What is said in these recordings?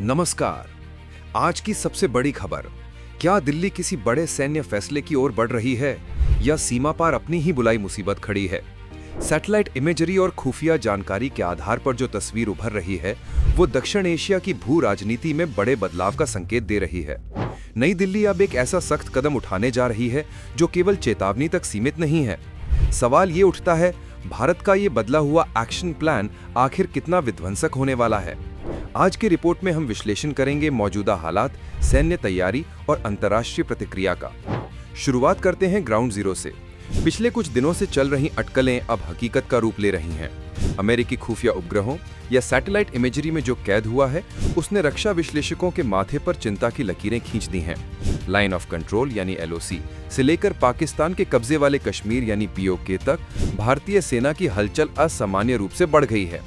नमस्कार। आज की सबसे बड़ी खबर, क्या दिल्ली किसी बड़े सैन्य फैसले की ओर बढ़ रही है या सीमा पार अपनी ही बुलाई मुसीबत खड़ी है? सैटेलाइट इमेजरी और खुफिया जानकारी के आधार पर जो तस्वीर उभर रही है वो दक्षिण एशिया की भू राजनीति में बड़े बदलाव का संकेत दे रही है। नई दिल्ली अब एक ऐसा सख्त कदम उठाने जा रही है जो केवल चेतावनी तक सीमित नहीं है। सवाल ये उठता है, भारत का ये बदला हुआ एक्शन प्लान आखिर कितना विध्वंसक होने वाला है? आज की रिपोर्ट में हम विश्लेषण करेंगे मौजूदा हालात, सैन्य तैयारी और अंतर्राष्ट्रीय प्रतिक्रिया का। शुरुआत करते हैं ग्राउंड जीरो से। पिछले कुछ दिनों से चल रही अटकलें अब हकीकत का रूप ले रही हैं। अमेरिकी खुफिया उपग्रहों या सैटेलाइट इमेजरी में जो कैद हुआ है उसने रक्षा विश्लेषकों के माथे पर चिंता की लकीरें खींच दी हैं। लाइन ऑफ कंट्रोल यानी LOC से लेकर पाकिस्तान के कब्जे वाले कश्मीर यानी POK तक भारतीय सेना की हलचल असामान्य रूप से बढ़ गई है।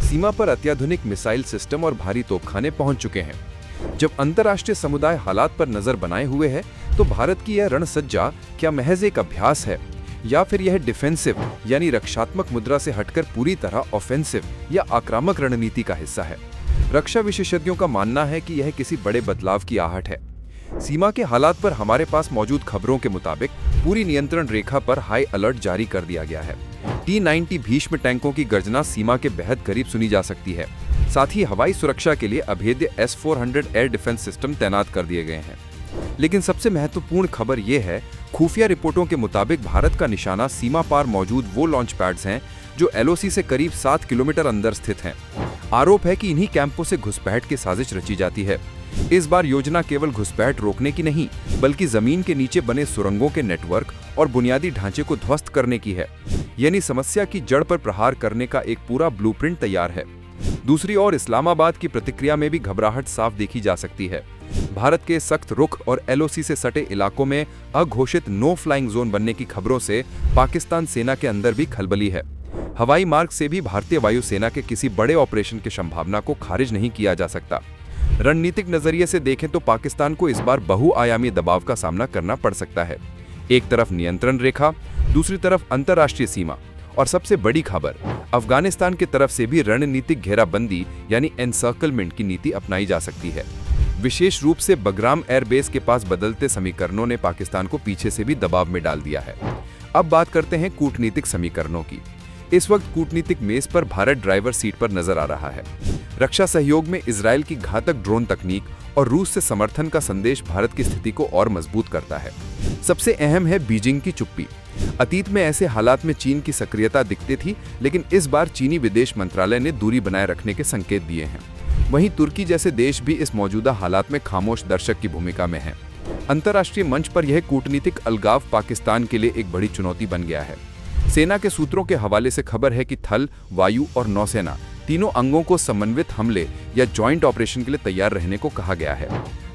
सीमा पर अत्याधुनिक मिसाइल सिस्टम और भारी तोपखाने पहुंच चुके हैं। जब अंतर्राष्ट्रीय समुदाय हालात पर नजर बनाए हुए है तो भारत की यह रणसज्जा क्या महज एक अभ्यास है या फिर यह डिफेंसिव यानी रक्षात्मक मुद्रा से हटकर पूरी तरह ऑफेंसिव या आक्रामक रणनीति का हिस्सा है? रक्षा विशेषज्ञों का मानना है कि यह किसी बड़े बदलाव की आहट है। सीमा के हालात पर हमारे पास मौजूद खबरों के मुताबिक पूरी नियंत्रण रेखा पर हाई अलर्ट जारी कर दिया गया है। T-90 भीष्म टैंकों की गर्जना सीमा के बेहद करीब सुनी जा सकती है। साथ ही हवाई सुरक्षा के लिए अभेद्य S-400 एयर डिफेंस सिस्टम तैनात कर दिए गए हैं। लेकिन सबसे महत्वपूर्ण खबर यह है, खुफिया रिपोर्टों के मुताबिक भारत का निशाना सीमा पार मौजूद वो लॉन्च पैड्स हैं जो LOC से करीब 7 किलोमीटर अंदर स्थित हैं। आरोप है कि इन्हीं कैंपों से घुसपैठ की साजिश रची जाती है। इस बार योजना केवल घुसपैठ रोकने की नहीं, बल्कि जमीन के नीचे बने सुरंगों के नेटवर्क और बुनियादी ढांचे को ध्वस्त करने की है। यानी समस्या की जड़ पर प्रहार करने का एक पूरा ब्लूप्रिंट तैयार है। दूसरी ओर इस्लामाबाद की प्रतिक्रिया में भी घबराहट साफ देखी जा सकती है। भारत के सख्त रुख और LOC से सटे इलाकों में अघोषित नो फ्लाइंग जोन बनने की खबरों से पाकिस्तान सेना के अंदर भी खलबली है। हवाई मार्ग से भी भारतीय वायुसेना के किसी बड़े ऑपरेशन की संभावना को खारिज नहीं किया जा सकता। रणनीतिक नजरिए से देखें तो पाकिस्तान को इस बार बहुआयामी दबाव का सामना करना पड़ सकता है। एक तरफ नियंत्रण रेखा, दूसरी तरफ अंतर्राष्ट्रीय सीमा और सबसे बड़ी खबर, अफगानिस्तान की तरफ से भी रणनीतिक घेराबंदी यानी एनसर्कलमेंट की नीति अपनाई जा सकती है। विशेष रूप से बगराम एयरबेस के पास बदलते समीकरणों ने पाकिस्तान को पीछे से भी दबाव में डाल दिया है। अब बात करते हैं कूटनीतिक समीकरणों की। इस वक्त कूटनीतिक मेज पर भारत ड्राइवर सीट पर नजर आ रहा है। रक्षा सहयोग में इजरायल की घातक ड्रोन तकनीक और रूस से समर्थन का संदेश भारत की स्थिति को और मजबूत करता है। सबसे अहम है बीजिंग की चुप्पी। अतीत में ऐसे हालात में चीन की सक्रियता दिखती थी, लेकिन इस बार चीनी विदेश मंत्रालय ने दूरी बनाए रखने के संकेत दिए हैं। वहीं तुर्की जैसे देश भी इस मौजूदा हालात में खामोश दर्शक की भूमिका में है। अंतर्राष्ट्रीय मंच पर यह कूटनीतिक अलगाव पाकिस्तान के लिए एक बड़ी चुनौती बन गया है। सेना के सूत्रों के हवाले से खबर है कि थल, वायु और नौसेना तीनों अंगों को समन्वित हमले या जॉइंट ऑपरेशन के लिए तैयार रहने को कहा गया है।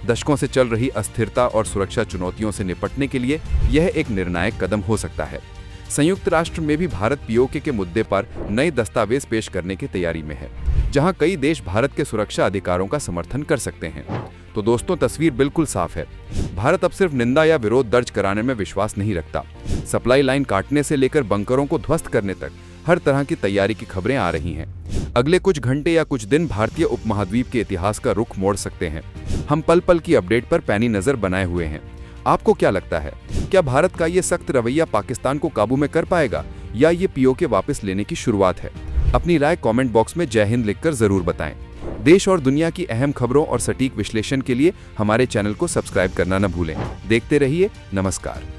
दशकों से चल रही अस्थिरता और सुरक्षा चुनौतियों से निपटने के लिए यह एक निर्णायक कदम हो सकता है। संयुक्त राष्ट्र में भी भारत POK के मुद्दे पर नए दस्तावेज पेश करने की तैयारी में है, जहां कई देश भारत के सुरक्षा अधिकारों का समर्थन कर सकते हैं। तो दोस्तों, तस्वीर बिल्कुल साफ है। भारत अब सिर्फ निंदा या विरोध दर्ज कराने में विश्वास नहीं रखता। सप्लाई लाइन काटने से लेकर बंकरों को ध्वस्त करने तक हर तरह की तैयारी की खबरें आ रही हैं। अगले कुछ घंटे या कुछ दिन भारतीय उपमहाद्वीप के इतिहास का रुख मोड़ सकते हैं। हम पल पल की अपडेट पर पैनी नजर बनाए हुए हैं। आपको क्या लगता है, क्या भारत का ये सख्त रवैया पाकिस्तान को काबू में कर पाएगा या ये POK वापस लेने की शुरुआत है? अपनी राय कमेंट बॉक्स में जय हिंद लिखकर जरूर बताएं। देश और दुनिया की अहम खबरों और सटीक विश्लेषण के लिए हमारे चैनल को सब्सक्राइब करना न भूलें। देखते रहिए। नमस्कार।